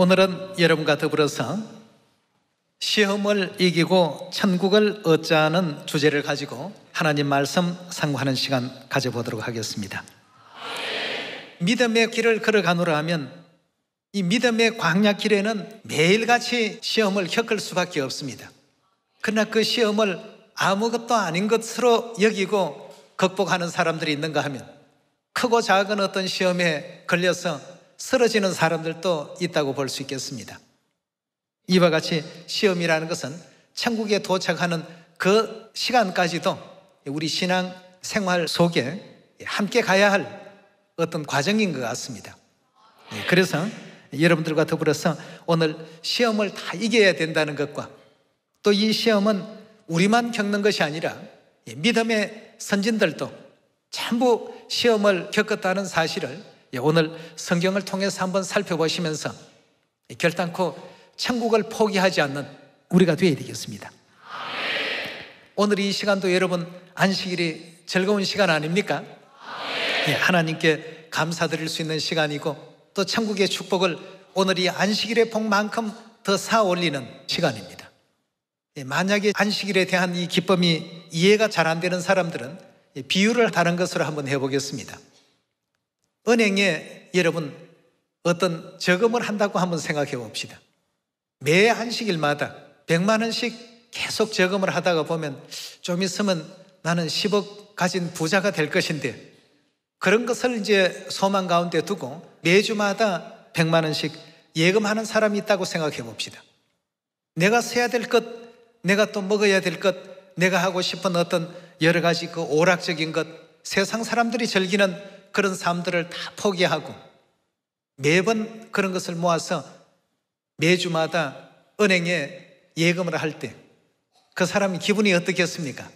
오늘은 여러분과 더불어서 시험을 이기고 천국을 얻자는 주제를 가지고 하나님 말씀 상고하는 시간 가져보도록 하겠습니다. 믿음의 길을 걸어가노라 하면 이 믿음의 광야길에는 매일같이 시험을 겪을 수밖에 없습니다. 그러나 그 시험을 아무것도 아닌 것으로 여기고 극복하는 사람들이 있는가 하면 크고 작은 어떤 시험에 걸려서 쓰러지는 사람들도 있다고 볼 수 있겠습니다. 이와 같이 시험이라는 것은 천국에 도착하는 그 시간까지도 우리 신앙 생활 속에 함께 가야 할 어떤 과정인 것 같습니다. 그래서 여러분들과 더불어서 오늘 시험을 다 이겨야 된다는 것과 또 이 시험은 우리만 겪는 것이 아니라 믿음의 선진들도 전부 시험을 겪었다는 사실을 오늘 성경을 통해서 한번 살펴보시면서 결단코 천국을 포기하지 않는 우리가 되어야 되겠습니다. 오늘 이 시간도 여러분 안식일이 즐거운 시간 아닙니까? 하나님께 감사드릴 수 있는 시간이고 또 천국의 축복을 오늘 이 안식일의 복만큼 더 쌓아 올리는 시간입니다. 만약에 안식일에 대한 이 기쁨이 이해가 잘 안 되는 사람들은 비유를 다른 것으로 한번 해보겠습니다. 은행에 여러분 어떤 저금을 한다고 한번 생각해 봅시다. 매 안식일마다 100만 원씩 계속 저금을 하다가 보면 좀 있으면 나는 10억 가진 부자가 될 것인데 그런 것을 이제 소망 가운데 두고 매주마다 100만 원씩 예금하는 사람이 있다고 생각해 봅시다. 내가 써야 될 것, 내가 또 먹어야 될 것, 내가 하고 싶은 어떤 여러 가지 그 오락적인 것, 세상 사람들이 즐기는 그런 삶들을 다 포기하고 매번 그런 것을 모아서 매주마다 은행에 예금을 할 때 그 사람이 기분이 어떻겠습니까?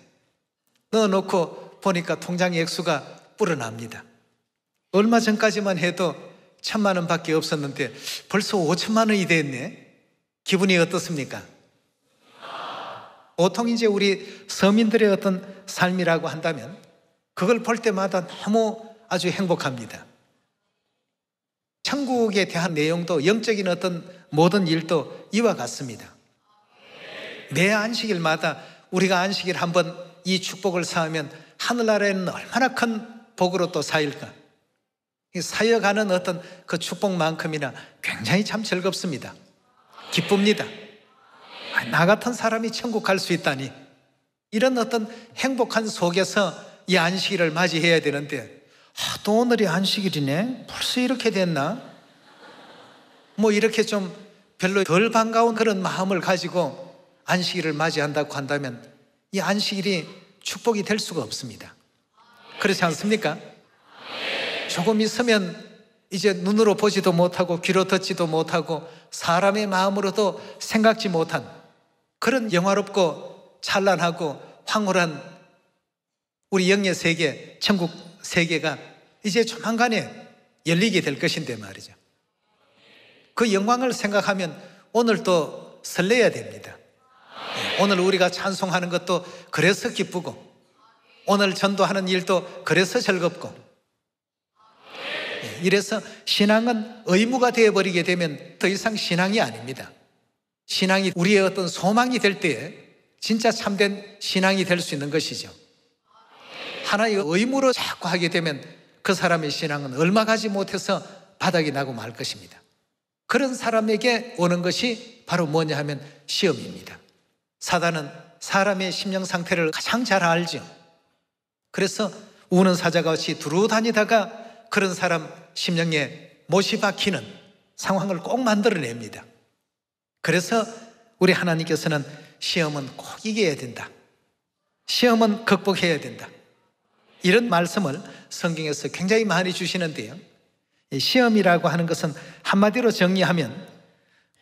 넣어놓고 보니까 통장 액수가 불어납니다. 얼마 전까지만 해도 1,000만 원 밖에 없었는데 벌써 5천만 원이 됐네. 기분이 어떻습니까? 보통 이제 우리 서민들의 어떤 삶이라고 한다면 그걸 볼 때마다 너무 아주 행복합니다. 천국에 대한 내용도 영적인 어떤 모든 일도 이와 같습니다. 매 안식일마다 우리가 안식일 한번 이 축복을 쌓으면 하늘나라에는 얼마나 큰 복으로 또 쌓일까. 쌓여가는 어떤 그 축복만큼이나 굉장히 참 즐겁습니다. 기쁩니다. 나 같은 사람이 천국 갈 수 있다니 이런 어떤 행복한 속에서 이 안식일을 맞이해야 되는데 또 오늘이 안식일이네? 벌써 이렇게 됐나? 뭐 이렇게 좀 별로 덜 반가운 그런 마음을 가지고 안식일을 맞이한다고 한다면 이 안식일이 축복이 될 수가 없습니다. 그렇지 않습니까? 조금 있으면 이제 눈으로 보지도 못하고 귀로 듣지도 못하고 사람의 마음으로도 생각지 못한 그런 영화롭고 찬란하고 황홀한 우리 영의 세계, 천국 세계가 이제 조만간에 열리게 될 것인데 말이죠. 그 영광을 생각하면 오늘도 설레야 됩니다. 오늘 우리가 찬송하는 것도 그래서 기쁘고 오늘 전도하는 일도 그래서 즐겁고 이래서 신앙은 의무가 되어버리게 되면 더 이상 신앙이 아닙니다. 신앙이 우리의 어떤 소망이 될 때에 진짜 참된 신앙이 될 수 있는 것이죠. 하나의 의무로 자꾸 하게 되면 그 사람의 신앙은 얼마 가지 못해서 바닥이 나고 말 것입니다. 그런 사람에게 오는 것이 바로 뭐냐 하면 시험입니다. 사단은 사람의 심령 상태를 가장 잘 알죠. 그래서 우는 사자가 같이 두루 다니다가 그런 사람 심령에 못이 박히는 상황을 꼭 만들어냅니다. 그래서 우리 하나님께서는 시험은 꼭 이겨야 된다. 시험은 극복해야 된다. 이런 말씀을 성경에서 굉장히 많이 주시는데요. 시험이라고 하는 것은 한마디로 정리하면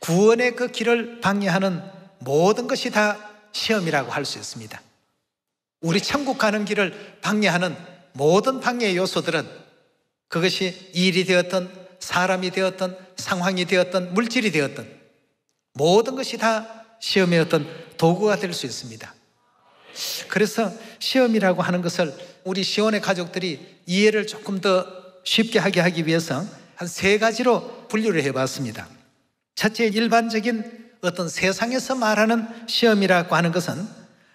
구원의 그 길을 방해하는 모든 것이 다 시험이라고 할 수 있습니다. 우리 천국 가는 길을 방해하는 모든 방해 요소들은 그것이 일이 되었던 사람이 되었던 상황이 되었던 물질이 되었던 모든 것이 다 시험의 어떤 도구가 될 수 있습니다. 그래서 시험이라고 하는 것을 우리 시온의 가족들이 이해를 조금 더 쉽게 하게 하기 위해서 한 3가지로 분류를 해봤습니다. 첫째, 일반적인 어떤 세상에서 말하는 시험이라고 하는 것은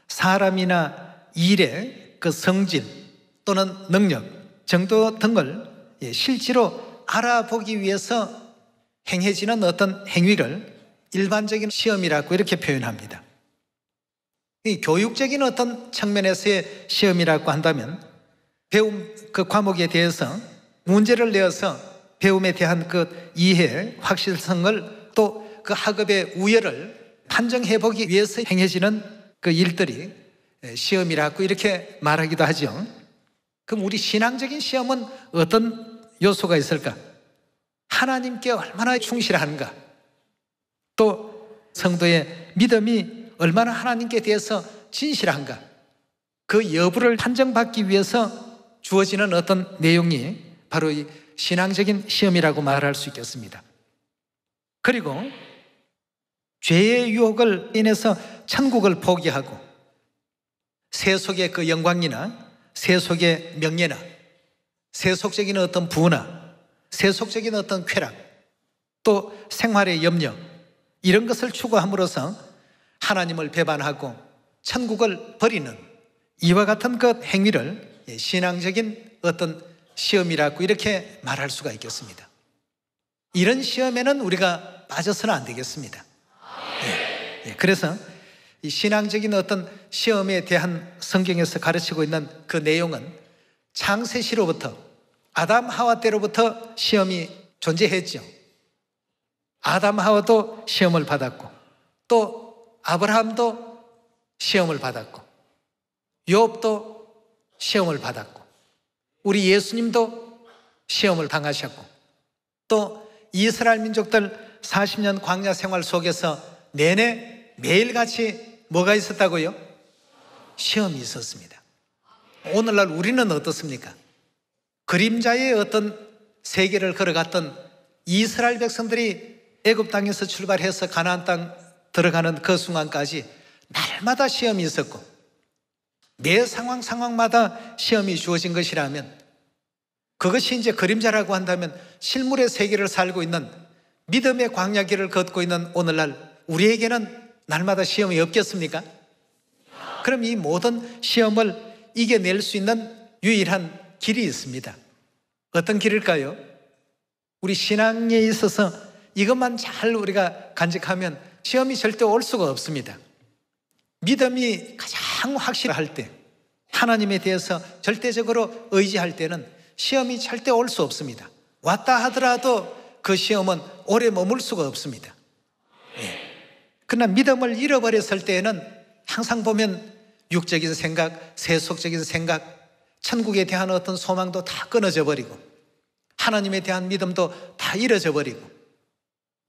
사람이나 일의 그 성질 또는 능력 정도 등을 실제로 알아보기 위해서 행해지는 어떤 행위를 일반적인 시험이라고 이렇게 표현합니다. 이 교육적인 어떤 측면에서의 시험이라고 한다면 배움 그 과목에 대해서 문제를 내어서 배움에 대한 그 이해, 확실성을 또 그 학업의 우열을 판정해 보기 위해서 행해지는 그 일들이 시험이라고 이렇게 말하기도 하죠. 그럼 우리 신앙적인 시험은 어떤 요소가 있을까? 하나님께 얼마나 충실한가? 또 성도의 믿음이 얼마나 하나님께 대해서 진실한가? 그 여부를 판정받기 위해서 주어지는 어떤 내용이 바로 이 신앙적인 시험이라고 말할 수 있겠습니다. 그리고 죄의 유혹을 인해서 천국을 포기하고 세속의 그 영광이나 세속의 명예나 세속적인 어떤 부나 세속적인 어떤 쾌락 또 생활의 염려 이런 것을 추구함으로써 하나님을 배반하고 천국을 버리는 이와 같은 그 행위를 신앙적인 어떤 시험이라고 이렇게 말할 수가 있겠습니다. 이런 시험에는 우리가 빠져서는 안 되겠습니다. 그래서 이 신앙적인 어떤 시험에 대한 성경에서 가르치고 있는 그 내용은 창세시로부터 아담 하와 때로부터 시험이 존재했죠. 아담 하와도 시험을 받았고 또 아브라함도 시험을 받았고 욥도 시험을 받았고 우리 예수님도 시험을 당하셨고 또 이스라엘 민족들 40년 광야 생활 속에서 내내 매일같이 뭐가 있었다고요? 시험이 있었습니다. 오늘날 우리는 어떻습니까? 그림자의 어떤 세계를 걸어갔던 이스라엘 백성들이 애굽 땅에서 출발해서 가나안 땅 들어가는 그 순간까지 날마다 시험이 있었고 매 상황마다 시험이 주어진 것이라면 그것이 이제 그림자라고 한다면 실물의 세계를 살고 있는 믿음의 광야길을 걷고 있는 오늘날 우리에게는 날마다 시험이 없겠습니까? 그럼 이 모든 시험을 이겨낼 수 있는 유일한 길이 있습니다. 어떤 길일까요? 우리 신앙에 있어서 이것만 잘 우리가 간직하면 시험이 절대 올 수가 없습니다. 믿음이 가장 확실할 때 하나님에 대해서 절대적으로 의지할 때는 시험이 절대 올 수 없습니다. 왔다 하더라도 그 시험은 오래 머물 수가 없습니다. 그러나 믿음을 잃어버렸을 때에는 항상 보면 육적인 생각, 세속적인 생각, 천국에 대한 어떤 소망도 다 끊어져 버리고 하나님에 대한 믿음도 다 잃어져 버리고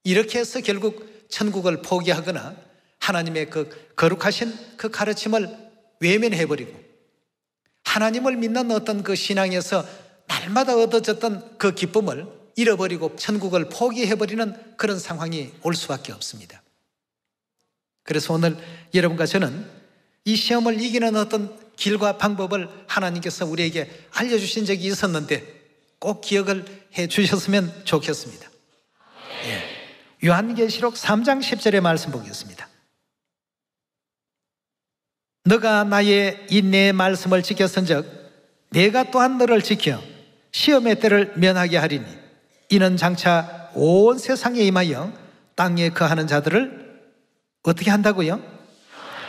이렇게 해서 결국 천국을 포기하거나 하나님의 그 거룩하신 그 가르침을 외면해 버리고 하나님을 믿는 어떤 그 신앙에서 날마다 얻어졌던 그 기쁨을 잃어버리고 천국을 포기해 버리는 그런 상황이 올 수밖에 없습니다. 그래서 오늘 여러분과 저는 이 시험을 이기는 어떤 길과 방법을 하나님께서 우리에게 알려주신 적이 있었는데 꼭 기억을 해 주셨으면 좋겠습니다. 요한계시록 3장 10절의 말씀 보겠습니다. 너가 나의 인내의 말씀을 지켰은즉 내가 또한 너를 지켜 시험의 때를 면하게 하리니 이는 장차 온 세상에 임하여 땅에 거하는 자들을 어떻게 한다고요?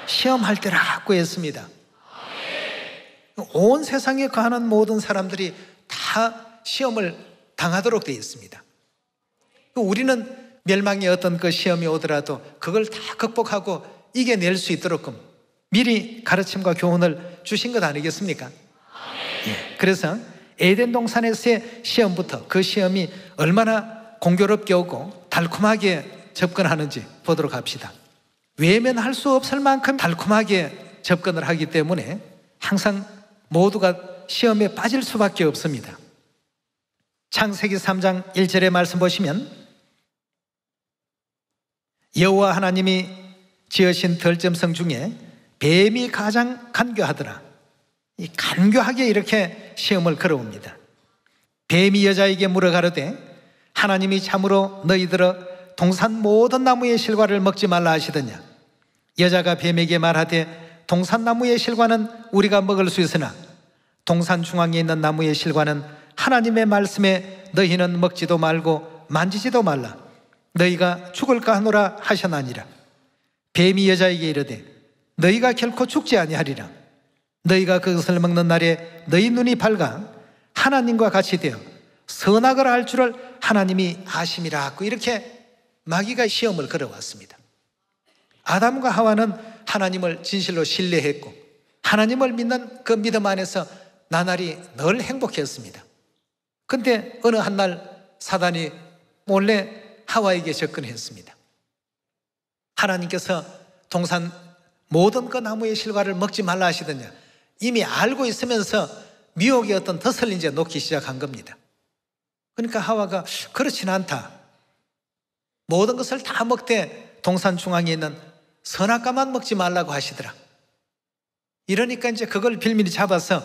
시험할 때라고 했습니다. 온 세상에 거하는 모든 사람들이 다 시험을 당하도록 되어 있습니다. 우리는 멸망의 어떤 그 시험이 오더라도 그걸 다 극복하고 이겨낼 수 있도록 미리 가르침과 교훈을 주신 것 아니겠습니까? 그래서 에덴 동산에서의 시험부터 그 시험이 얼마나 공교롭게 오고 달콤하게 접근하는지 보도록 합시다. 외면할 수 없을 만큼 달콤하게 접근을 하기 때문에 항상 모두가 시험에 빠질 수밖에 없습니다. 창세기 3장 1절의 말씀 보시면 여호와 하나님이 지으신 들짐승 중에 뱀이 가장 간교하더라. 이 간교하게 이렇게 시험을 걸어옵니다. 뱀이 여자에게 물어가로되 하나님이 참으로 너희들을 동산 모든 나무의 실과를 먹지 말라 하시더냐? 여자가 뱀에게 말하되 동산 나무의 실과는 우리가 먹을 수 있으나 동산 중앙에 있는 나무의 실과는 하나님의 말씀에 너희는 먹지도 말고 만지지도 말라. 너희가 죽을까 하노라 하셨나니라. 뱀이 여자에게 이르되 너희가 결코 죽지 아니하리라. 너희가 그것을 먹는 날에 너희 눈이 밝아 하나님과 같이 되어 선악을 알 줄을 하나님이 아심이라 하고, 이렇게 마귀가 시험을 걸어왔습니다. 아담과 하와는 하나님을 진실로 신뢰했고 하나님을 믿는 그 믿음 안에서 나날이 늘 행복했습니다. 그런데 어느 한날 사단이 몰래 하와에게 접근했습니다. 하나님께서 동산 모든 그 나무의 실과를 먹지 말라 하시더냐? 이미 알고 있으면서 미혹의 어떤 덫을 이제 놓기 시작한 겁니다. 그러니까 하와가 그렇진 않다, 모든 것을 다 먹되 동산 중앙에 있는 선악과만 먹지 말라고 하시더라. 이러니까 이제 그걸 빌미를 잡아서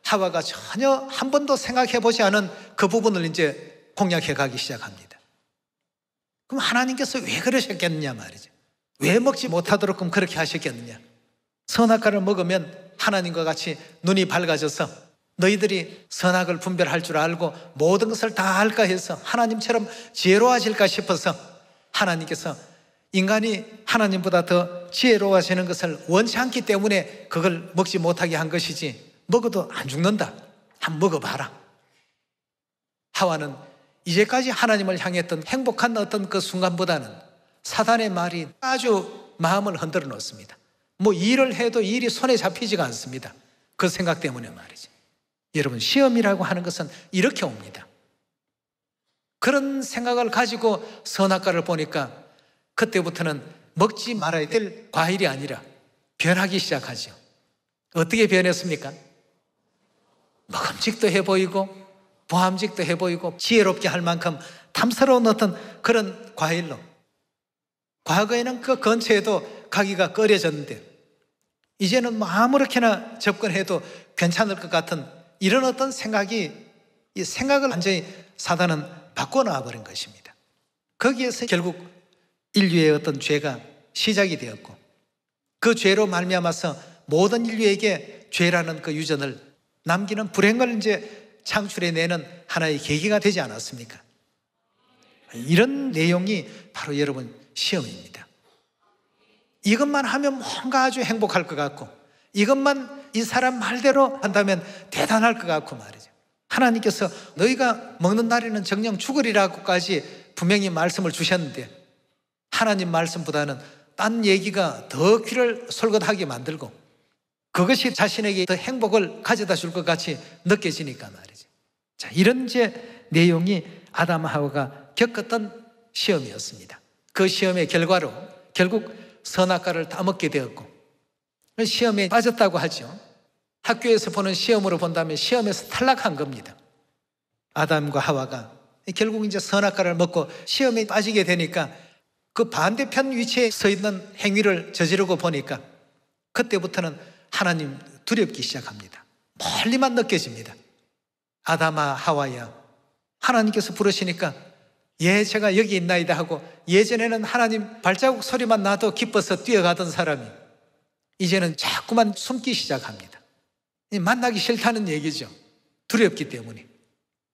하와가 전혀 한 번도 생각해 보지 않은 그 부분을 이제 공략해 가기 시작합니다. 그럼 하나님께서 왜 그러셨겠느냐 말이죠. 왜 먹지 못하도록 그렇게 하셨겠느냐? 선악과를 먹으면 하나님과 같이 눈이 밝아져서 너희들이 선악을 분별할 줄 알고 모든 것을 다 알까 해서 하나님처럼 지혜로워질까 싶어서 하나님께서 인간이 하나님보다 더 지혜로워지는 것을 원치 않기 때문에 그걸 먹지 못하게 한 것이지, 먹어도 안 죽는다, 한번 먹어봐라. 하와는 이제까지 하나님을 향했던 행복한 어떤 그 순간보다는 사단의 말이 아주 마음을 흔들어 놓습니다. 뭐 일을 해도 일이 손에 잡히지가 않습니다. 그 생각 때문에 말이지. 여러분, 시험이라고 하는 것은 이렇게 옵니다. 그런 생각을 가지고 선악과를 보니까 그때부터는 먹지 말아야 될 과일이 아니라 변하기 시작하죠. 어떻게 변했습니까? 먹음직도 해 보이고 보함직도 해 보이고 지혜롭게 할 만큼 탐스러운 어떤 그런 과일로, 과거에는 그 근처에도 가기가 꺼려졌는데 이제는 뭐 아무렇게나 접근해도 괜찮을 것 같은 이런 어떤 생각이, 이 생각을 완전히 사단은 바꿔놔 버린 것입니다. 거기에서 결국 인류의 어떤 죄가 시작이 되었고 그 죄로 말미암아서 모든 인류에게 죄라는 그 유전을 남기는 불행을 이제 창출해내는 하나의 계기가 되지 않았습니까? 이런 내용이 바로 여러분 시험입니다. 이것만 하면 뭔가 아주 행복할 것 같고 이것만 이 사람 말대로 한다면 대단할 것 같고 말이죠. 하나님께서 너희가 먹는 날에는 정녕 죽으리라고까지 분명히 말씀을 주셨는데 하나님 말씀보다는 딴 얘기가 더 귀를 솔깃하게 만들고 그것이 자신에게 더 행복을 가져다 줄 것 같이 느껴지니까 말이죠. 자, 이런 이제 내용이 아담 하와가 겪었던 시험이었습니다. 그 시험의 결과로 결국 선악과를 따먹게 되었고 시험에 빠졌다고 하죠. 학교에서 보는 시험으로 본다면 시험에서 탈락한 겁니다. 아담과 하와가 결국 이제 선악과를 먹고 시험에 빠지게 되니까 그 반대편 위치에 서 있는 행위를 저지르고 보니까 그때부터는 하나님 두렵기 시작합니다. 멀리만 느껴집니다. 아담아 하와야, 하나님께서 부르시니까 예 제가 여기 있나이다 하고 예전에는 하나님 발자국 소리만 나도 기뻐서 뛰어가던 사람이 이제는 자꾸만 숨기 시작합니다. 만나기 싫다는 얘기죠. 두렵기 때문에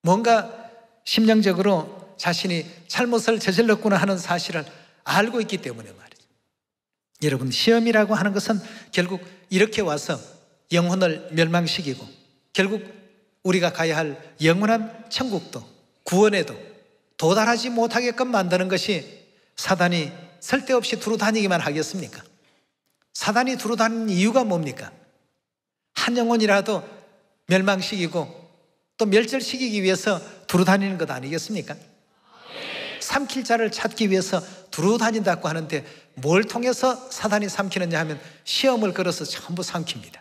뭔가 심령적으로 자신이 잘못을 저질렀구나 하는 사실을 알고 있기 때문에 말이죠. 여러분, 시험이라고 하는 것은 결국 이렇게 와서 영혼을 멸망시키고 결국 우리가 가야 할 영원한 천국도 구원에도 도달하지 못하게끔 만드는 것이 사단이 쓸데없이 두루다니기만 하겠습니까? 사단이 두루다니는 이유가 뭡니까? 한 영혼이라도 멸망시키고 또 멸절시키기 위해서 두루다니는 것 아니겠습니까? 삼킬 자를 찾기 위해서 두루다닌다고 하는데 뭘 통해서 사단이 삼키느냐 하면 시험을 걸어서 전부 삼킵니다.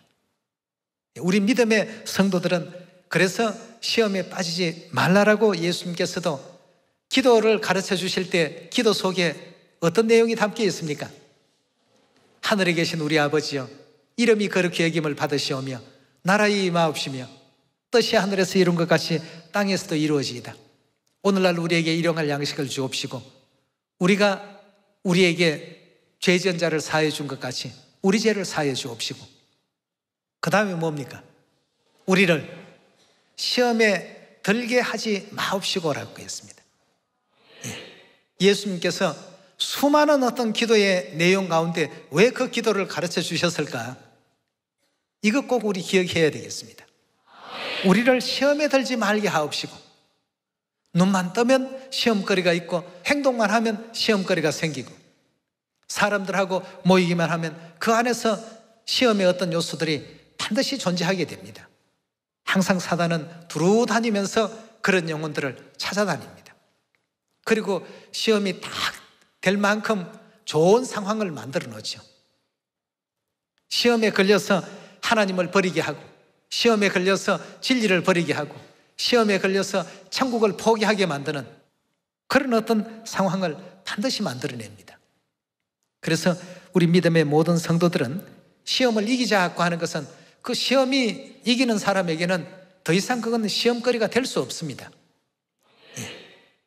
우리 믿음의 성도들은 그래서 시험에 빠지지 말라라고 예수님께서도 기도를 가르쳐 주실 때 기도 속에 어떤 내용이 담겨 있습니까? 하늘에 계신 우리 아버지여, 이름이 거룩히 여김을 받으시오며 나라의 임하옵시며 뜻이 하늘에서 이룬 것 같이 땅에서도 이루어지이다. 오늘날 우리에게 일용할 양식을 주옵시고 우리가 우리에게 죄 지은 자를 사하여 준 것 같이 우리 죄를 사하여 주옵시고, 그 다음에 뭡니까? 우리를 시험에 들게 하지 마옵시고라고 했습니다. 예수님께서 수많은 어떤 기도의 내용 가운데 왜 그 기도를 가르쳐 주셨을까? 이것 꼭 우리 기억해야 되겠습니다. 우리를 시험에 들지 말게 하옵시고, 눈만 뜨면 시험거리가 있고 행동만 하면 시험거리가 생기고, 사람들하고 모이기만 하면 그 안에서 시험의 어떤 요소들이 반드시 존재하게 됩니다. 항상 사단은 두루 다니면서 그런 영혼들을 찾아다닙니다. 그리고 시험이 딱 될 만큼 좋은 상황을 만들어 놓죠. 시험에 걸려서 하나님을 버리게 하고, 시험에 걸려서 진리를 버리게 하고, 시험에 걸려서 천국을 포기하게 만드는 그런 어떤 상황을 반드시 만들어냅니다. 그래서 우리 믿음의 모든 성도들은 시험을 이기자고 하는 것은 그 시험이 이기는 사람에게는 더 이상 그건 시험거리가 될 수 없습니다.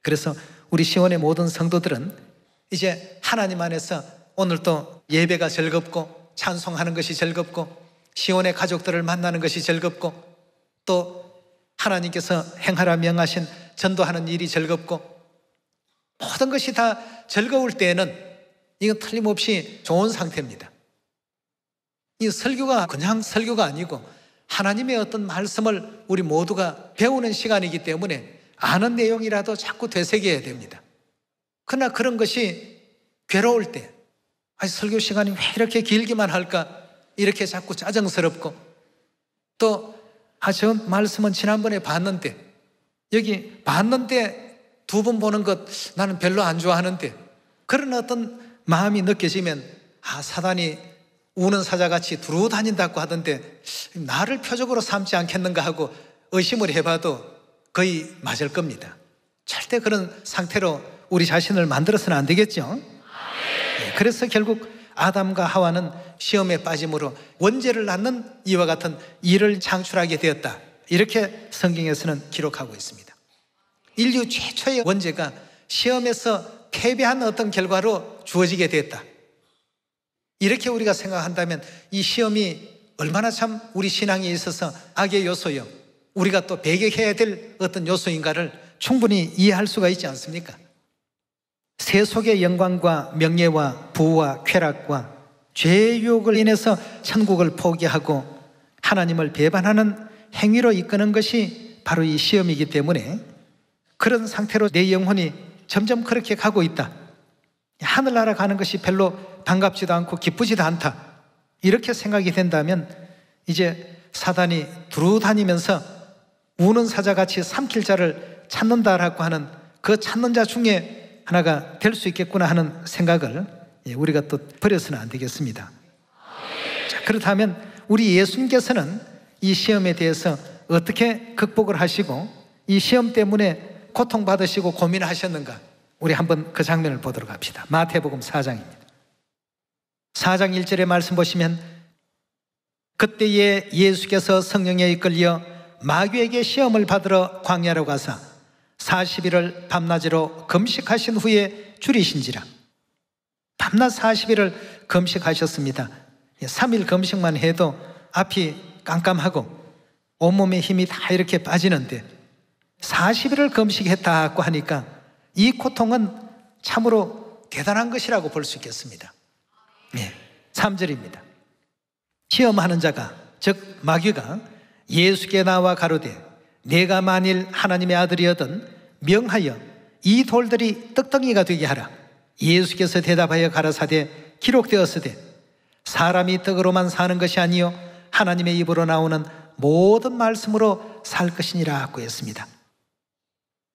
그래서 우리 시온의 모든 성도들은 이제 하나님 안에서 오늘도 예배가 즐겁고 찬송하는 것이 즐겁고 시온의 가족들을 만나는 것이 즐겁고 또 하나님께서 행하라 명하신 전도하는 일이 즐겁고 모든 것이 다 즐거울 때에는 이건 틀림없이 좋은 상태입니다. 이 설교가 그냥 설교가 아니고 하나님의 어떤 말씀을 우리 모두가 배우는 시간이기 때문에 아는 내용이라도 자꾸 되새겨야 됩니다. 그러나 그런 것이 괴로울 때, 설교 시간이 왜 이렇게 길기만 할까, 이렇게 자꾸 짜증스럽고, 또 저 말씀은 지난번에 봤는데, 여기 봤는데 두 번 보는 것 나는 별로 안 좋아하는데, 그런 어떤 마음이 느껴지면 사단이 우는 사자같이 두루 다닌다고 하던데 나를 표적으로 삼지 않겠는가 하고 의심을 해봐도 거의 맞을 겁니다. 절대 그런 상태로 우리 자신을 만들어서는 안 되겠죠. 그래서 결국 아담과 하와는 시험에 빠짐으로 원죄를 낳는 이와 같은 일을 창출하게 되었다, 이렇게 성경에서는 기록하고 있습니다. 인류 최초의 원죄가 시험에서 패배한 어떤 결과로 주어지게 됐다, 이렇게 우리가 생각한다면 이 시험이 얼마나 참 우리 신앙에 있어서 악의 요소요, 우리가 또 배격해야 될 어떤 요소인가를 충분히 이해할 수가 있지 않습니까? 세속의 영광과 명예와 부와 쾌락과 죄의 유혹을 인해서 천국을 포기하고 하나님을 배반하는 행위로 이끄는 것이 바로 이 시험이기 때문에 그런 상태로 내 영혼이 점점 그렇게 가고 있다, 하늘나라 가는 것이 별로 반갑지도 않고 기쁘지도 않다, 이렇게 생각이 된다면 이제 사단이 두루 다니면서 우는 사자같이 삼킬 자를 찾는다라고 하는 그 찾는 자 중에 하나가 될 수 있겠구나 하는 생각을 우리가 또 버려서는 안 되겠습니다. 자, 그렇다면 우리 예수님께서는 이 시험에 대해서 어떻게 극복을 하시고 이 시험 때문에 고통받으시고 고민하셨는가, 우리 한번 그 장면을 보도록 합시다. 마태복음 4장입니다. 4장 1절의 말씀 보시면, 그때에 예수께서 성령에 이끌려 마귀에게 시험을 받으러 광야로 가사 40일을 밤낮으로 금식하신 후에 줄이신지라. 밤낮 40일을 금식하셨습니다. 3일 금식만 해도 앞이 깜깜하고 온몸에 힘이 다 이렇게 빠지는데 40일을 금식했다고 하니까 이 고통은 참으로 대단한 것이라고 볼 수 있겠습니다. 3절입니다. 시험하는 자가, 즉 마귀가 예수께 나와 가로되 내가 만일 하나님의 아들이거든 명하여 이 돌들이 떡덩이가 되게 하라. 예수께서 대답하여 가라사대 기록되었으되 사람이 떡으로만 사는 것이 아니요 하나님의 입으로 나오는 모든 말씀으로 살 것이니라고 했습니다.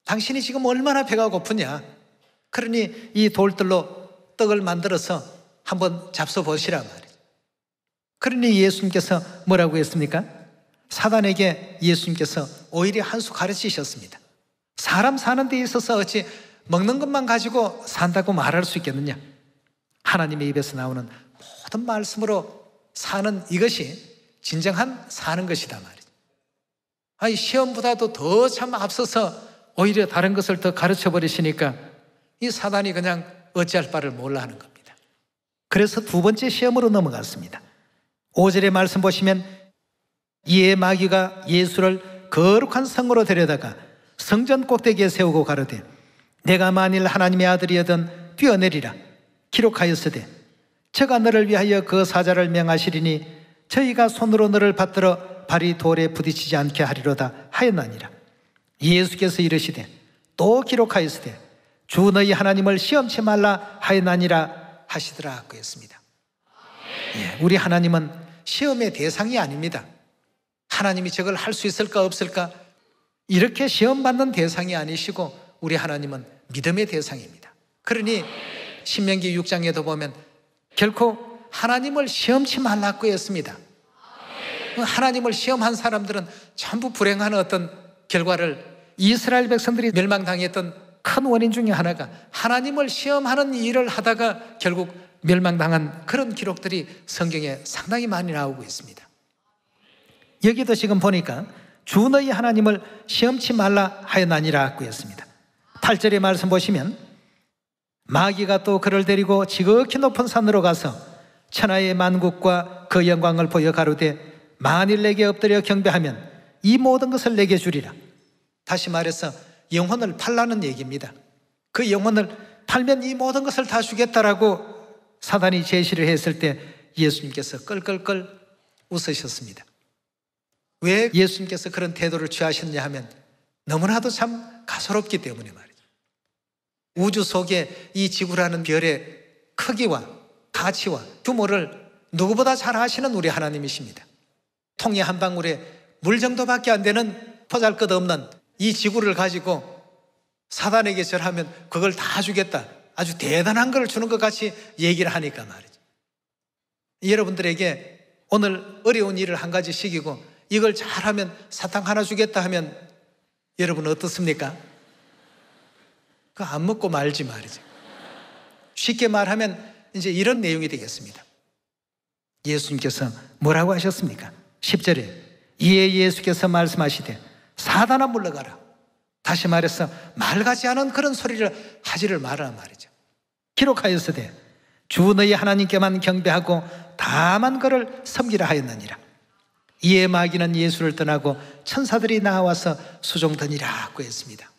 당신이 지금 얼마나 배가 고프냐, 그러니 이 돌들로 떡을 만들어서 한번 잡숴보시라 말이에요. 그러니 예수님께서 뭐라고 했습니까? 사단에게 예수님께서 오히려 한 수 가르치셨습니다. 사람 사는 데 있어서 어찌 먹는 것만 가지고 산다고 말할 수 있겠느냐, 하나님의 입에서 나오는 모든 말씀으로 사는 이것이 진정한 사는 것이다 말이죠. 시험보다도 더 참 앞서서 오히려 다른 것을 더 가르쳐 버리시니까 이 사단이 그냥 어찌할 바를 몰라 하는 겁니다. 그래서 두 번째 시험으로 넘어갔습니다. 5절의 말씀 보시면 이에 마귀가 예수를 거룩한 성으로 데려다가 성전 꼭대기에 세우고 가로되 내가 만일 하나님의 아들이여든 뛰어내리라. 기록하였으되 저가 너를 위하여 그 사자를 명하시리니 저희가 손으로 너를 받들어 발이 돌에 부딪히지 않게 하리로다 하였나니라. 예수께서 이르시되 또 기록하였으되 주 너희 하나님을 시험치 말라 하였나니라 하시더라 그랬습니다. 우리 하나님은 시험의 대상이 아닙니다. 하나님이 저걸 할 수 있을까 없을까 이렇게 시험받는 대상이 아니시고 우리 하나님은 믿음의 대상입니다. 그러니 신명기 6장에도 보면 결코 하나님을 시험치 말라고 했습니다. 하나님을 시험한 사람들은 전부 불행한 어떤 결과를, 이스라엘 백성들이 멸망당했던 큰 원인 중에 하나가 하나님을 시험하는 일을 하다가 결국 멸망당한 그런 기록들이 성경에 상당히 많이 나오고 있습니다. 여기도 지금 보니까 주 너희 하나님을 시험치 말라 하였나니라 고 했습니다. 8절의 말씀 보시면 마귀가 또 그를 데리고 지극히 높은 산으로 가서 천하의 만국과 그 영광을 보여 가로되 만일 내게 엎드려 경배하면 이 모든 것을 내게 주리라. 다시 말해서 영혼을 팔라는 얘기입니다. 그 영혼을 팔면 이 모든 것을 다 주겠다라고 사단이 제시를 했을 때 예수님께서 껄껄껄 웃으셨습니다. 왜 예수님께서 그런 태도를 취하셨냐 하면 너무나도 참 가소롭기 때문에 말이죠. 우주 속에 이 지구라는 별의 크기와 가치와 규모를 누구보다 잘 아시는 우리 하나님이십니다. 통에 한 방울에 물 정도밖에 안 되는 보잘것없는 이 지구를 가지고 사단에게 절하면 그걸 다 주겠다, 아주 대단한 걸 주는 것 같이 얘기를 하니까 말이죠. 여러분들에게 오늘 어려운 일을 한 가지 시키고 이걸 잘하면 사탕 하나 주겠다 하면 여러분 어떻습니까? 그거 안 먹고 말지 말이죠. 쉽게 말하면 이제 이런 내용이 되겠습니다. 예수님께서 뭐라고 하셨습니까? 10절에 이에 예수께서 말씀하시되 사단아 물러가라. 다시 말해서 말같지 않은 그런 소리를 하지를 말아라 말이죠. 기록하였으되 주 너희 하나님께만 경배하고 다만 그를 섬기라 하였느니라. 이에 마귀는 예수를 떠나고 천사들이 나와서 수종드니라고 했습니다.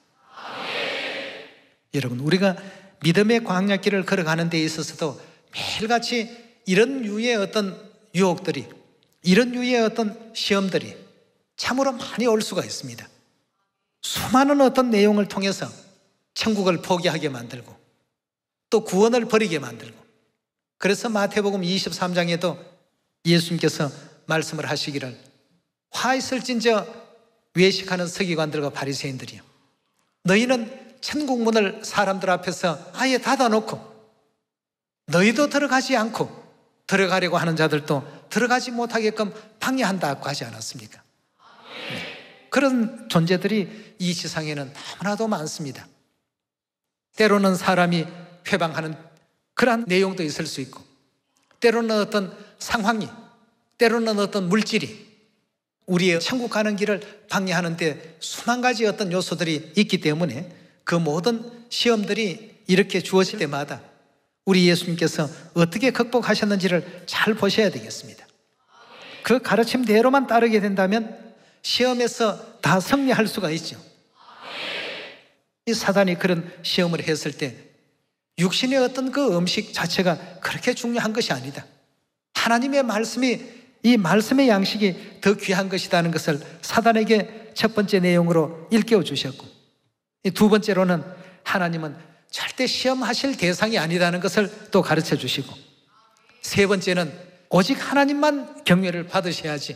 여러분, 우리가 믿음의 광야길을 걸어가는 데 있어서도 매일같이 이런 유의 어떤 유혹들이, 이런 유의 어떤 시험들이 참으로 많이 올 수가 있습니다. 수많은 어떤 내용을 통해서 천국을 포기하게 만들고 또 구원을 버리게 만들고, 그래서 마태복음 23장에도 예수님께서 말씀을 하시기를 화 있을진저 외식하는 서기관들과 바리새인들이요, 너희는 천국문을 사람들 앞에서 아예 닫아놓고 너희도 들어가지 않고 들어가려고 하는 자들도 들어가지 못하게끔 방해한다고 하지 않았습니까? 그런 존재들이 이 지상에는 너무나도 많습니다. 때로는 사람이 회방하는 그러한 내용도 있을 수 있고, 때로는 어떤 상황이, 때로는 어떤 물질이 우리의 천국 가는 길을 방해하는데 수만 가지 어떤 요소들이 있기 때문에 그 모든 시험들이 이렇게 주어질 때마다 우리 예수님께서 어떻게 극복하셨는지를 잘 보셔야 되겠습니다. 그 가르침대로만 따르게 된다면 시험에서 다 승리할 수가 있죠. 이 사단이 그런 시험을 했을 때 육신의 어떤 그 음식 자체가 그렇게 중요한 것이 아니다. 하나님의 말씀이, 이 말씀의 양식이 더 귀한 것이라는 것을 사단에게 첫 번째 내용으로 일깨워 주셨고, 두 번째로는 하나님은 절대 시험하실 대상이 아니라는 것을 또 가르쳐 주시고, 세 번째는 오직 하나님만 경외를 받으셔야지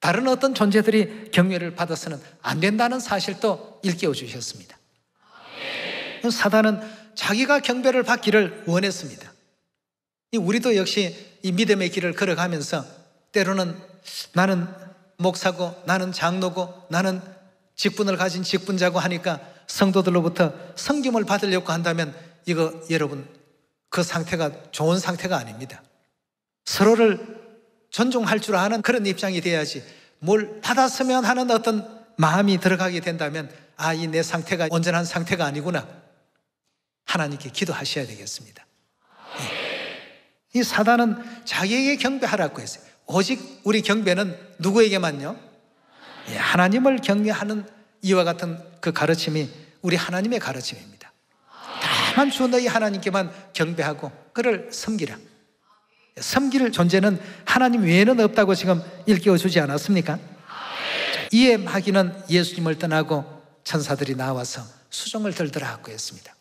다른 어떤 존재들이 경외를 받아서는 안 된다는 사실도 일깨워 주셨습니다. 사단은 자기가 경배를 받기를 원했습니다. 우리도 역시 이 믿음의 길을 걸어가면서 때로는 나는 목사고 나는 장로고 나는 직분을 가진 직분자고 하니까 성도들로부터 섬김을 받으려고 한다면 이거 여러분 그 상태가 좋은 상태가 아닙니다. 서로를 존중할 줄 아는 그런 입장이 돼야지 뭘 받았으면 하는 어떤 마음이 들어가게 된다면 아, 이 내 상태가 온전한 상태가 아니구나. 하나님께 기도하셔야 되겠습니다. 이 사단은 자기에게 경배하라고 했어요. 오직 우리 경배는 누구에게만요? 하나님을 경외하는 이와 같은 그 가르침이 우리 하나님의 가르침입니다. 다만 주 너희 하나님께만 경배하고 그를 섬기라. 섬길 존재는 하나님 외에는 없다고 지금 일깨워주지 않았습니까? 이에 마귀는 예수님을 떠나고 천사들이 나와서 수종을 들더라고 했습니다.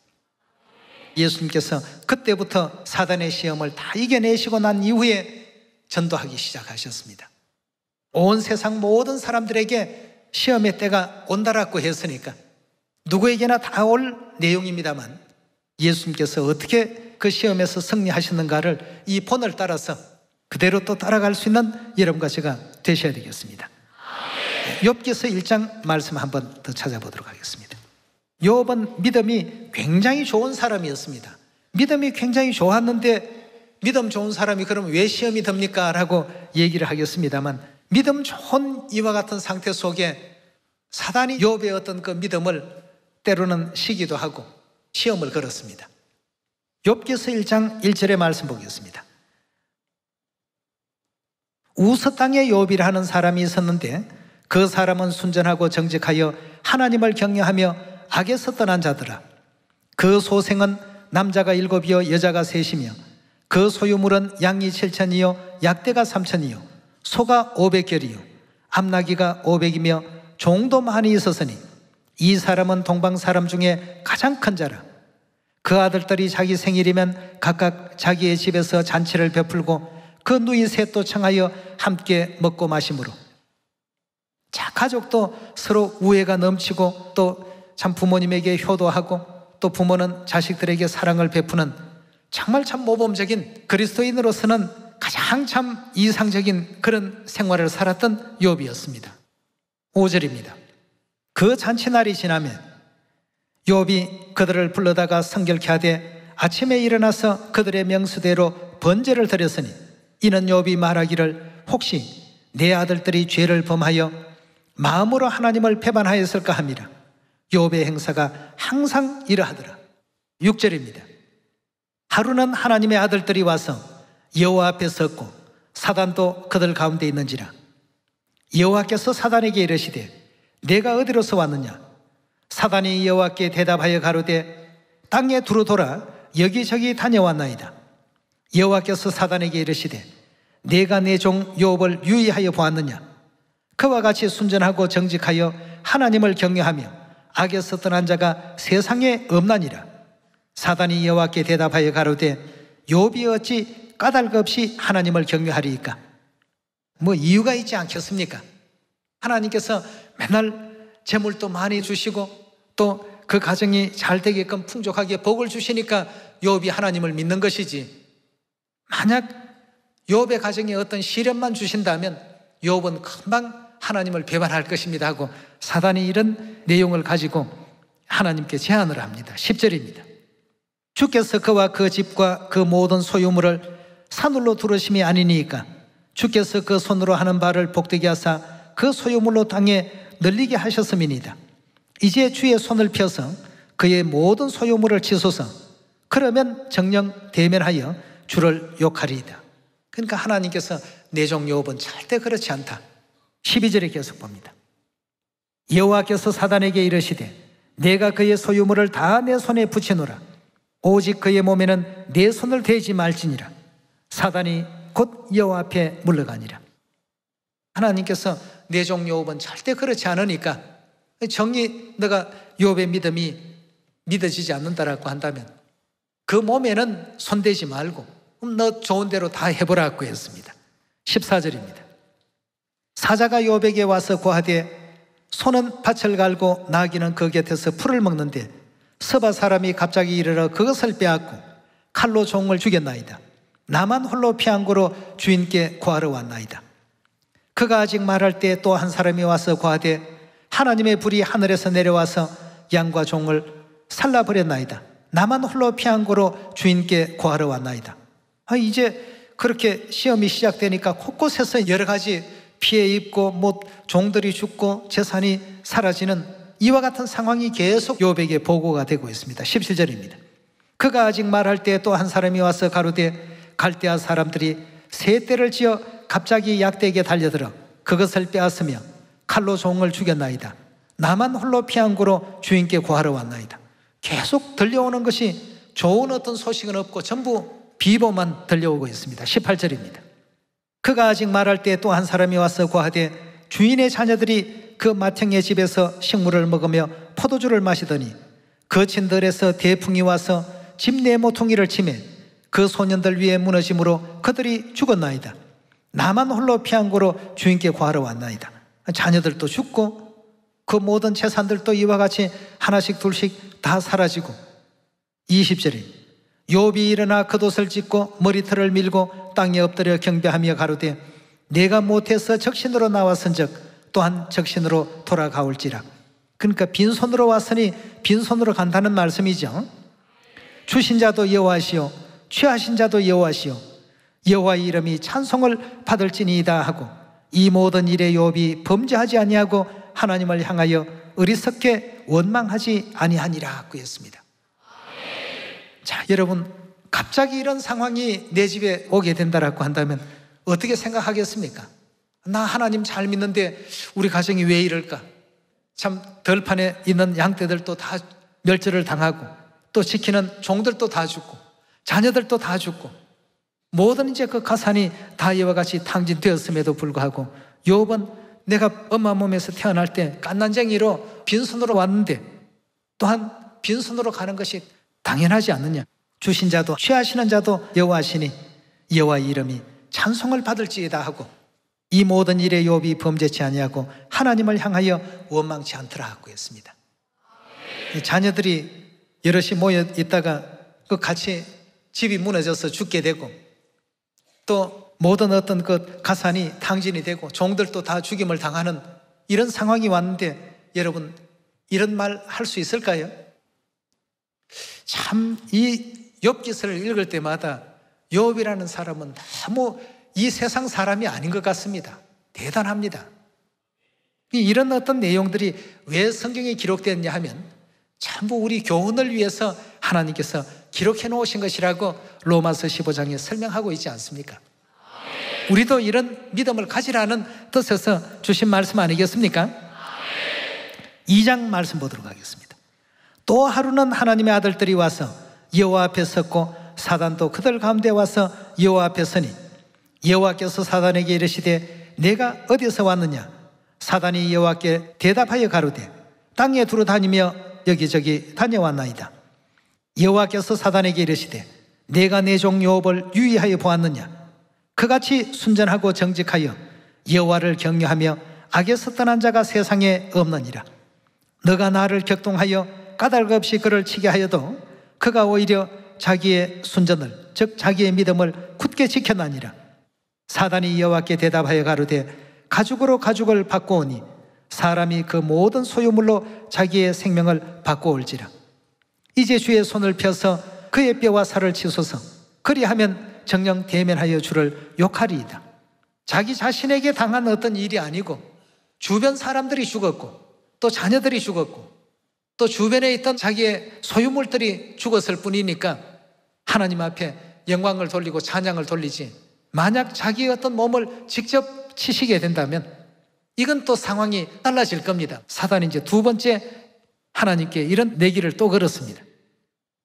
예수님께서 그때부터 사단의 시험을 다 이겨내시고 난 이후에 전도하기 시작하셨습니다. 온 세상 모든 사람들에게 시험의 때가 온다라고 했으니까 누구에게나 다 올 내용입니다만 예수님께서 어떻게 그 시험에서 승리하셨는가를 이 본을 따라서 그대로 또 따라갈 수 있는 여러분과 제가 되셔야 되겠습니다. 욥기서 1장 말씀 한번 더 찾아보도록 하겠습니다. 욥은 믿음이 굉장히 좋은 사람이었습니다. 믿음이 굉장히 좋았는데 믿음 좋은 사람이 그럼 왜 시험이 듭니까? 라고 얘기를 하겠습니다만 믿음 좋은 이와 같은 상태 속에 사단이 욥의 어떤 그 믿음을 때로는 시기도 하고 시험을 걸었습니다. 욥기서 1장 1절의 말씀 보겠습니다. 우스 땅에 욥이라 하는 사람이 있었는데 그 사람은 순전하고 정직하여 하나님을 경외하며 악에서 떠난 자더라. 그 소생은 남자가 7이요 여자가 3이며 그 소유물은 양이 7천이요 약대가 3천이요 소가 500결이요 암나귀가 500이며 종도 많이 있었으니 이 사람은 동방 사람 중에 가장 큰 자라. 그 아들들이 자기 생일이면 각각 자기의 집에서 잔치를 베풀고 그 누이 셋도 청하여 함께 먹고 마심으로 자 가족도 서로 우애가 넘치고 또 참 부모님에게 효도하고 또 부모는 자식들에게 사랑을 베푸는 정말 참 모범적인 그리스도인으로서는 가장 참 이상적인 그런 생활을 살았던 욥이었습니다. 5절입니다. 그 잔치날이 지나면 욥이 그들을 불러다가 성결케 하되 아침에 일어나서 그들의 명수대로 번제를 드렸으니 이는 욥이 말하기를 혹시 내 아들들이 죄를 범하여 마음으로 하나님을 배반하였을까 함이라. 욥의 행사가 항상 이러하더라. 6절입니다. 하루는 하나님의 아들들이 와서 여호와 앞에 섰고 사단도 그들 가운데 있는지라. 여호와께서 사단에게 이르시되 내가 어디로서 왔느냐? 사단이 여호와께 대답하여 가로되 땅에 두루 돌아 여기저기 다녀왔나이다. 여호와께서 사단에게 이르시되 내가 내 종 욥을 유의하여 보았느냐? 그와 같이 순전하고 정직하여 하나님을 경외하며 악에서 떠난 자가 세상에 없나니라. 사단이 여호와께 대답하여 가로되 욥이 어찌 까닭 없이 하나님을 경외하리이까? 뭐 이유가 있지 않겠습니까? 하나님께서 맨날 재물도 많이 주시고 또 그 가정이 잘 되게끔 풍족하게 복을 주시니까 욥이 하나님을 믿는 것이지, 만약 욥의 가정에 어떤 시련만 주신다면 욥은 금방 하나님을 배반할 것입니다 하고 사단이 이런 내용을 가지고 하나님께 제안을 합니다. 10절입니다. 주께서 그와 그 집과 그 모든 소유물을 산울로 두르심이 아니니까 주께서 그 손으로 하는 바를 복되게 하사 그 소유물로 땅에 널리게 하셨음이니이다. 이제 주의 손을 펴서 그의 모든 소유물을 치소서. 그러면 정녕 대면하여 주를 욕하리이다. 그러니까 하나님께서 내 종 욥은 절대 그렇지 않다. 12절에 계속 봅니다. 여호와께서 사단에게 이르시되 내가 그의 소유물을 다 내 손에 붙이노라. 오직 그의 몸에는 내 손을 대지 말지니라. 사단이 곧 여호와 앞에 물러가니라. 하나님께서 내 종 욥은 절대 그렇지 않으니까 정이 너가 욥의 믿음이 믿어지지 않는다라고 한다면 그 몸에는 손대지 말고 너 좋은 대로 다 해보라고 했습니다. 14절입니다. 사자가 욥에게 와서 고하되 소는 밭을 갈고 나귀는 그 곁에서 풀을 먹는데 서바 사람이 갑자기 이르러 그것을 빼앗고 칼로 종을 죽였나이다. 나만 홀로 피한고로 주인께 고하러 왔나이다. 그가 아직 말할 때 또 한 사람이 와서 고하되 하나님의 불이 하늘에서 내려와서 양과 종을 살라버렸나이다. 나만 홀로 피한고로 주인께 고하러 왔나이다. 이제 그렇게 시험이 시작되니까 곳곳에서 여러 가지 피해 입고 뭐 종들이 죽고 재산이 사라지는 이와 같은 상황이 계속 욥에게 보고가 되고 있습니다. 17절입니다. 그가 아직 말할 때 또 한 사람이 와서 가로되 갈대아 사람들이 세 떼를 지어 갑자기 약대에게 달려들어 그것을 빼앗으며 칼로 종을 죽였나이다. 나만 홀로 피한구로 주인께 구하러 왔나이다. 계속 들려오는 것이 좋은 어떤 소식은 없고 전부 비보만 들려오고 있습니다. 18절입니다. 그가 아직 말할 때 또 한 사람이 와서 구하되 주인의 자녀들이 그 맏형의 집에서 식물을 먹으며 포도주를 마시더니 그 친들에서 대풍이 와서 집 내 모퉁이를 치매 그 소년들 위에 무너짐으로 그들이 죽었나이다. 나만 홀로 피한고로 주인께 구하러 왔나이다. 자녀들도 죽고 그 모든 재산들도 이와 같이 하나씩 둘씩 다 사라지고 20절에 욥이 일어나 겉옷을 찢고 머리털을 밀고 땅에 엎드려 경배하며 가로되 내가 못해서 적신으로 나왔은즉 또한 적신으로 돌아가올지라. 그러니까 빈손으로 왔으니 빈손으로 간다는 말씀이죠. 주신 자도 여호와시요 취하신 자도 여호와시요 여호와의 이름이 찬송을 받을지니이다 하고 이 모든 일에 욥이 범죄하지 아니하고 하나님을 향하여 어리석게 원망하지 아니하니라 그랬습니다. 자, 여러분, 갑자기 이런 상황이 내 집에 오게 된다라고 한다면 어떻게 생각하겠습니까? 나 하나님 잘 믿는데 우리 가정이 왜 이럴까? 참 들판에 있는 양떼들도 다 멸절을 당하고 또 지키는 종들도 다 죽고 자녀들도 다 죽고 모든 이제 그 가산이 다 이와 같이 탕진되었음에도 불구하고 욥은 내가 엄마 몸에서 태어날 때 갓난쟁이로 빈손으로 왔는데 또한 빈손으로 가는 것이 당연하지 않느냐. 주신 자도 취하시는 자도 여호와시니 여호와의 이름이 찬송을 받을지이다 하고 이 모든 일에 욥이 범죄치 아니하고 하나님을 향하여 원망치 않더라 하고 했습니다. 자녀들이 여럿이 모여 있다가 그 같이 집이 무너져서 죽게 되고 또 모든 어떤 그 가산이 탕진이 되고 종들도 다 죽임을 당하는 이런 상황이 왔는데 여러분 이런 말 할 수 있을까요? 참 이 욥기서를 읽을 때마다 욥이라는 사람은 너무 이 세상 사람이 아닌 것 같습니다. 대단합니다. 이런 어떤 내용들이 왜 성경에 기록되었냐 하면 전부 우리 교훈을 위해서 하나님께서 기록해 놓으신 것이라고 로마서 15장에 설명하고 있지 않습니까? 우리도 이런 믿음을 가지라는 뜻에서 주신 말씀 아니겠습니까? 2장 말씀 보도록 하겠습니다. 또 하루는 하나님의 아들들이 와서 여호와 앞에 섰고 사단도 그들 가운데 와서 여호와 앞에 서니 여호와께서 사단에게 이르시되 내가 어디서 왔느냐? 사단이 여호와께 대답하여 가로되 땅에 두루 다니며 여기저기 다녀왔나이다. 여호와께서 사단에게 이르시되 내가 내 종 욥을 유의하여 보았느냐? 그같이 순전하고 정직하여 여호와를 경외하며 악에서 떠난 자가 세상에 없느니라. 너가 나를 격동하여 까닭 없이 그를 치게 하여도 그가 오히려 자기의 순전을 즉 자기의 믿음을 굳게 지켰나니라. 사단이 여호와께 대답하여 가로되 가죽으로 가죽을 바꾸오니 사람이 그 모든 소유물로 자기의 생명을 바꾸올지라. 이제 주의 손을 펴서 그의 뼈와 살을 치소서. 그리하면 정녕 대면하여 주를 욕하리이다. 자기 자신에게 당한 어떤 일이 아니고 주변 사람들이 죽었고 또 자녀들이 죽었고 또 주변에 있던 자기의 소유물들이 죽었을 뿐이니까 하나님 앞에 영광을 돌리고 찬양을 돌리지 만약 자기의 어떤 몸을 직접 치시게 된다면 이건 또 상황이 달라질 겁니다. 사단이 이제 두 번째 하나님께 이런 내기를 또 걸었습니다.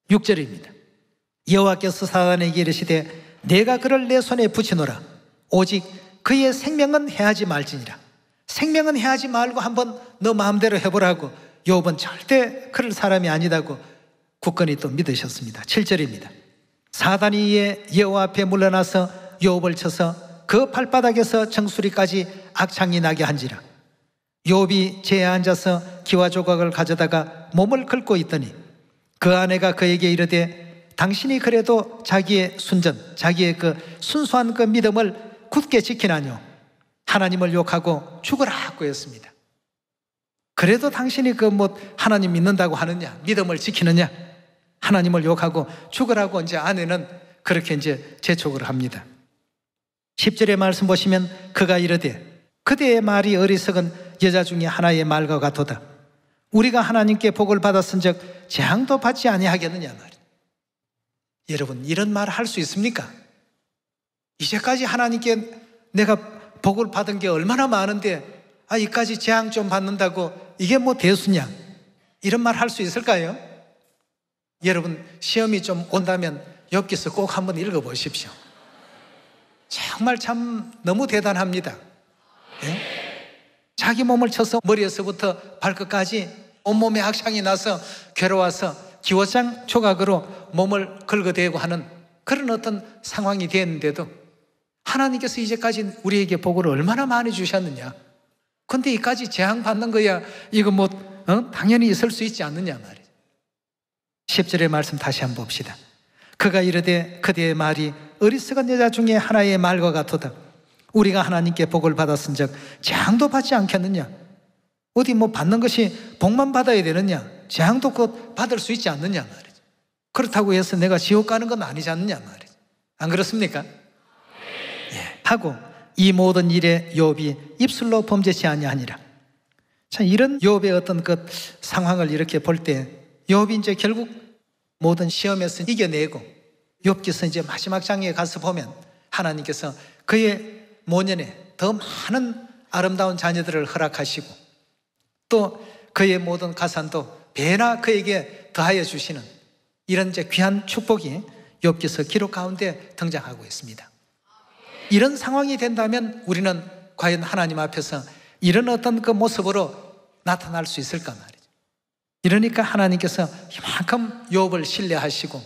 6절입니다. 여호와께서 사단에게 이르시되 내가 그를 내 손에 붙이노라. 오직 그의 생명은 해하지 말지니라. 생명은 해하지 말고 한번 너 마음대로 해보라고. 욥은 절대 그럴 사람이 아니다고 굳건히 또 믿으셨습니다. 7절입니다. 사단이 이에 여호와 앞에 물러나서 욥을 쳐서 그 발바닥에서 정수리까지 악창이 나게 한지라. 욥이 재에 앉아서 기와 조각을 가져다가 몸을 긁고 있더니 그 아내가 그에게 이르되 당신이 그래도 자기의 순전, 자기의 그 순수한 그 믿음을 굳게 지키나뇨? 하나님을 욕하고 죽으라고 했습니다. 그래도 당신이 그 뭐 하나님 믿는다고 하느냐, 믿음을 지키느냐, 하나님을 욕하고 죽으라고 이제 아내는 그렇게 이제 재촉을 합니다. 10절의 말씀 보시면 그가 이르되 그대의 말이 어리석은 여자 중에 하나의 말과 같도다. 우리가 하나님께 복을 받았은즉 재앙도 받지 아니하겠느냐 말이야. 여러분, 이런 말 할 수 있습니까? 이제까지 하나님께 내가 복을 받은 게 얼마나 많은데 이까지 재앙 좀 받는다고 이게 뭐 대수냐? 이런 말 할 수 있을까요? 여러분, 시험이 좀 온다면 욥기서 꼭 한번 읽어보십시오. 정말 참 너무 대단합니다. 예? 자기 몸을 쳐서 머리에서부터 발끝까지 온몸에 악창이 나서 괴로워서 기워장 조각으로 몸을 긁어대고 하는 그런 어떤 상황이 됐는데도 하나님께서 이제까지 우리에게 복을 얼마나 많이 주셨느냐. 근데 이까지 재앙받는 거야 이거 뭐 당연히 있을 수 있지 않느냐 말이에요. 10절의 말씀 다시 한번 봅시다. 그가 이르되 그대의 말이 어리석은 여자 중에 하나의 말과 같도다. 우리가 하나님께 복을 받았은즉 재앙도 받지 않겠느냐. 어디 뭐 받는 것이 복만 받아야 되느냐. 재앙도 곧 받을 수 있지 않느냐 말이죠. 그렇다고 해서 내가 지옥 가는 건 아니지 않느냐 말이죠. 안 그렇습니까? 예. 하고 이 모든 일에 욥이 입술로 범죄치 아니하니라. 자, 이런 욥의 어떤 그 상황을 이렇게 볼 때 욥이 이제 결국 모든 시험에서 이겨내고 욥기서 이제 마지막 장에 가서 보면 하나님께서 그의 모년에 더 많은 아름다운 자녀들을 허락하시고 또 그의 모든 가산도 배나 그에게 더하여 주시는 이런 이제 귀한 축복이 욥기서 기록 가운데 등장하고 있습니다. 이런 상황이 된다면 우리는 과연 하나님 앞에서 이런 어떤 그 모습으로 나타날 수 있을까 말이죠. 이러니까 하나님께서 이만큼 욥을 신뢰하시고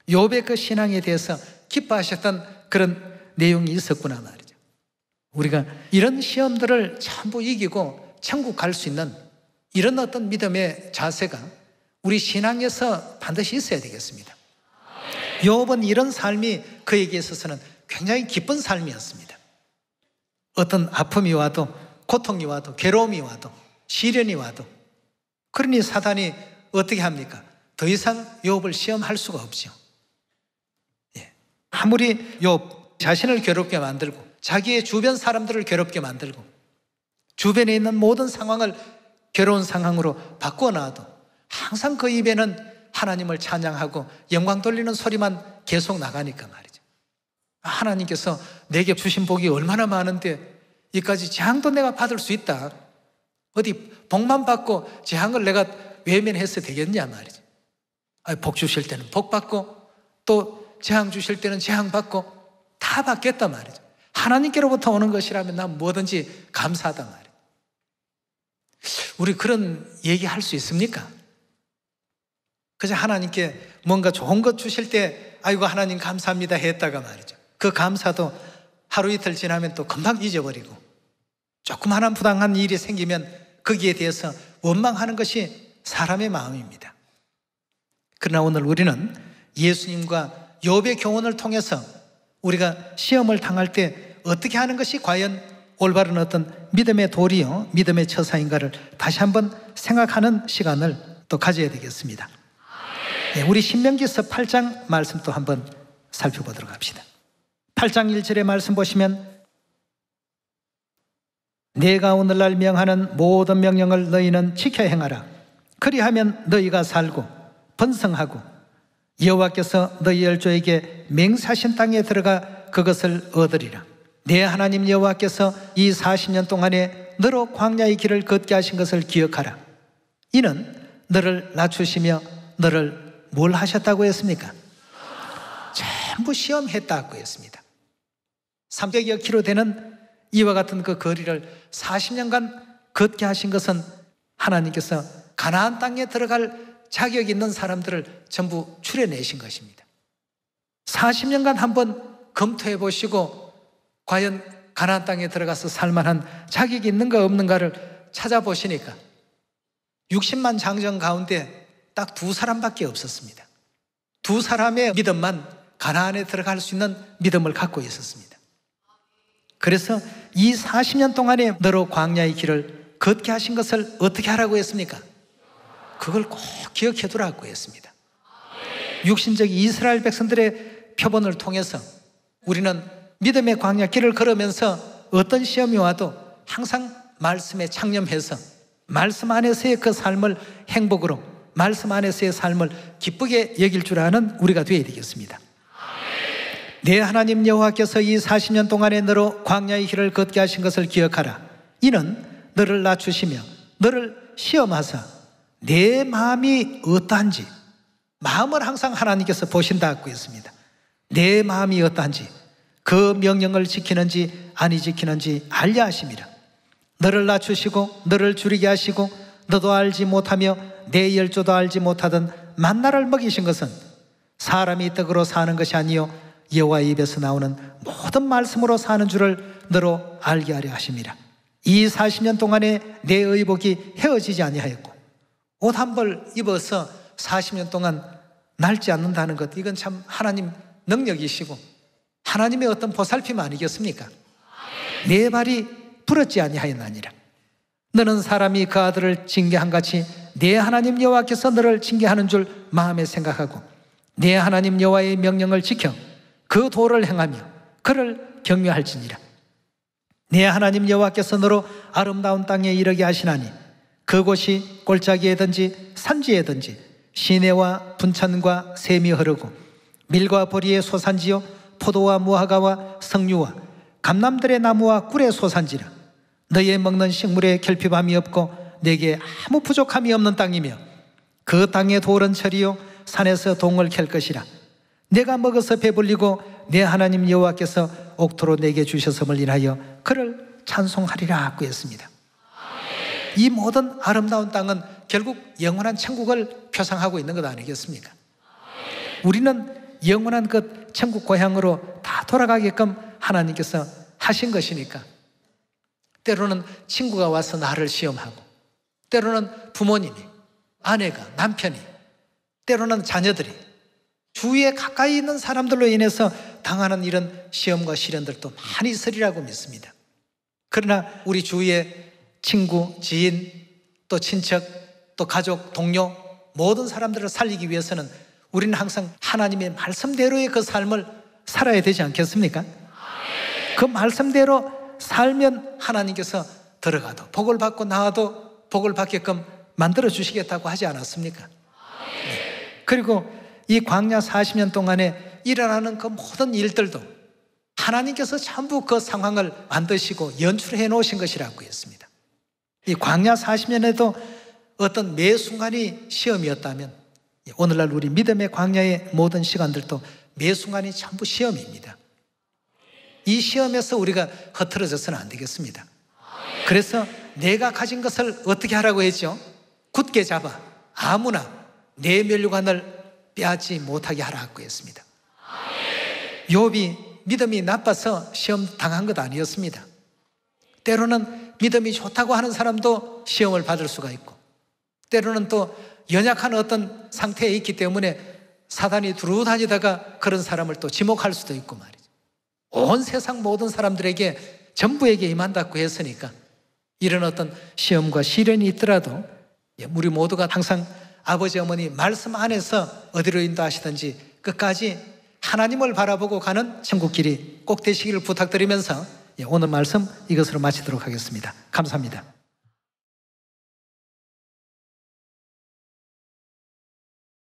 욥의 그 신앙에 대해서 기뻐하셨던 그런 내용이 있었구나 말이죠. 우리가 이런 시험들을 전부 이기고 천국 갈 수 있는 이런 어떤 믿음의 자세가 우리 신앙에서 반드시 있어야 되겠습니다. 욥은 이런 삶이 그에게 있어서는 굉장히 기쁜 삶이었습니다. 어떤 아픔이 와도 고통이 와도 괴로움이 와도 시련이 와도 그러니 사단이 어떻게 합니까? 더 이상 욥을 시험할 수가 없죠. 예. 아무리 욥 자신을 괴롭게 만들고 자기의 주변 사람들을 괴롭게 만들고 주변에 있는 모든 상황을 괴로운 상황으로 바꾸어 놔도 항상 그 입에는 하나님을 찬양하고 영광 돌리는 소리만 계속 나가니까 말이죠. 하나님께서 내게 주신 복이 얼마나 많은데 이까지 재앙도 내가 받을 수 있다. 어디 복만 받고 재앙을 내가 외면해서 되겠냐 말이죠. 복 주실 때는 복 받고 또 재앙 주실 때는 재앙 받고 다 받겠다 말이죠. 하나님께로부터 오는 것이라면 난 뭐든지 감사하다 말이에요. 우리 그런 얘기할 수 있습니까? 그저 하나님께 뭔가 좋은 것 주실 때 아이고 하나님 감사합니다 했다가 말이죠. 그 감사도 하루 이틀 지나면 또 금방 잊어버리고 조그마한 부당한 일이 생기면 거기에 대해서 원망하는 것이 사람의 마음입니다. 그러나 오늘 우리는 예수님과 욥의 교훈을 통해서 우리가 시험을 당할 때 어떻게 하는 것이 과연 올바른 어떤 믿음의 도리요 믿음의 처사인가를 다시 한번 생각하는 시간을 또 가져야 되겠습니다. 네, 우리 신명기서 8장 말씀 또 한번 살펴보도록 합시다. 8장 1절의 말씀 보시면 내가 오늘날 명하는 모든 명령을 너희는 지켜 행하라. 그리하면 너희가 살고 번성하고 여호와께서 너희 열조에게 맹세하신 땅에 들어가 그것을 얻으리라. 내 하나님 여호와께서 이 40년 동안에 너로 광야의 길을 걷게 하신 것을 기억하라. 이는 너를 낮추시며 너를 뭘 하셨다고 했습니까? 전부 시험했다고 했습니다. 300여 킬로 되는 이와 같은 그 거리를 40년간 걷게 하신 것은 하나님께서 가나안 땅에 들어갈 자격 있는 사람들을 전부 추려내신 것입니다. 40년간 한번 검토해 보시고 과연 가나안 땅에 들어가서 살만한 자격이 있는가 없는가를 찾아보시니까 60만 장정 가운데 딱 2사람밖에 없었습니다. 2사람의 믿음만 가나안에 들어갈 수 있는 믿음을 갖고 있었습니다. 그래서 이 40년 동안에 너로 광야의 길을 걷게 하신 것을 어떻게 하라고 했습니까? 그걸 꼭 기억해 두라고 했습니다. 육신적 이스라엘 백성들의 표본을 통해서 우리는 믿음의 광야 길을 걸으면서 어떤 시험이 와도 항상 말씀에 창념해서 말씀 안에서의 그 삶을 행복으로 말씀 안에서의 삶을 기쁘게 여길 줄 아는 우리가 되어야 되겠습니다. 내 하나님 여호와께서 이 40년 동안에 너로 광야의 길을 걷게 하신 것을 기억하라. 이는 너를 낮추시며 너를 시험하사 내 마음이 어떠한지, 마음을 항상 하나님께서 보신다고 했습니다. 내 마음이 어떠한지, 그 명령을 지키는지 아니 지키는지 알려 하심이라. 너를 낮추시고 너를 줄이게 하시고 너도 알지 못하며 내 열조도 알지 못하던 만나를 먹이신 것은 사람이 떡으로 사는 것이 아니요 여호와의 입에서 나오는 모든 말씀으로 사는 줄을 너로 알게 하려 하심이라. 이 40년 동안에 내 의복이 헤어지지 아니하였고 옷 한 벌 입어서 40년 동안 낡지 않는다는 것, 이건 참 하나님 능력이시고 하나님의 어떤 보살핌 아니겠습니까? 내 발이 부럽지 아니하였나니라. 너는 사람이 그 아들을 징계한 같이 내 하나님 여호와께서 너를 징계하는 줄 마음에 생각하고 내 하나님 여호와의 명령을 지켜 그 도를 행하며 그를 경외할지니라. 내 하나님 여호와께서 너로 아름다운 땅에 이르게 하시나니 그곳이 골짜기에든지 산지에든지 시내와 분천과 샘이 흐르고 밀과 보리의 소산지요 포도와 무화과와 석류와 감람들의 나무와 꿀의 소산지라. 너의 먹는 식물에 결핍함이 없고 내게 아무 부족함이 없는 땅이며 그 땅의 돌은 철이요 산에서 동을 캘 것이라. 내가 먹어서 배불리고 내 하나님 여호와께서 옥토로 내게 주셨음을 인하여 그를 찬송하리라 하고 했습니다. 이 모든 아름다운 땅은 결국 영원한 천국을 표상하고 있는 것 아니겠습니까? 우리는 영원한 그 천국 고향으로 다 돌아가게끔 하나님께서 하신 것이니까 때로는 친구가 와서 나를 시험하고, 때로는 부모님이, 아내가, 남편이, 때로는 자녀들이, 주위에 가까이 있는 사람들로 인해서 당하는 이런 시험과 시련들도 많이 있으리라고 믿습니다. 그러나 우리 주위에 친구, 지인, 또 친척, 또 가족, 동료 모든 사람들을 살리기 위해서는 우리는 항상 하나님의 말씀대로의 그 삶을 살아야 되지 않겠습니까? 그 말씀대로 살면 하나님께서 들어가도 복을 받고 나와도 복을 받게끔 만들어 주시겠다고 하지 않았습니까? 네. 그리고 이 광야 40년 동안에 일어나는 그 모든 일들도 하나님께서 전부 그 상황을 만드시고 연출해 놓으신 것이라고 했습니다. 이 광야 40년에도 어떤 매 순간이 시험이었다면 오늘날 우리 믿음의 광야의 모든 시간들도 매 순간이 전부 시험입니다. 이 시험에서 우리가 흐트러져서는 안 되겠습니다. 그래서 내가 가진 것을 어떻게 하라고 했죠? 굳게 잡아 아무나 내 면류관을 빼앗지 못하게 하라고 했습니다. 욥이 믿음이 나빠서 시험 당한 것 아니었습니다. 때로는 믿음이 좋다고 하는 사람도 시험을 받을 수가 있고, 때로는 또 연약한 어떤 상태에 있기 때문에 사단이 두루 다니다가 그런 사람을 또 지목할 수도 있고 말이죠. 온 세상 모든 사람들에게 전부에게 임한다고 했으니까 이런 어떤 시험과 시련이 있더라도 우리 모두가 항상 아버지 어머니 말씀 안에서 어디로 인도하시든지 끝까지 하나님을 바라보고 가는 천국길이 꼭 되시기를 부탁드리면서 오늘 말씀 이것으로 마치도록 하겠습니다. 감사합니다.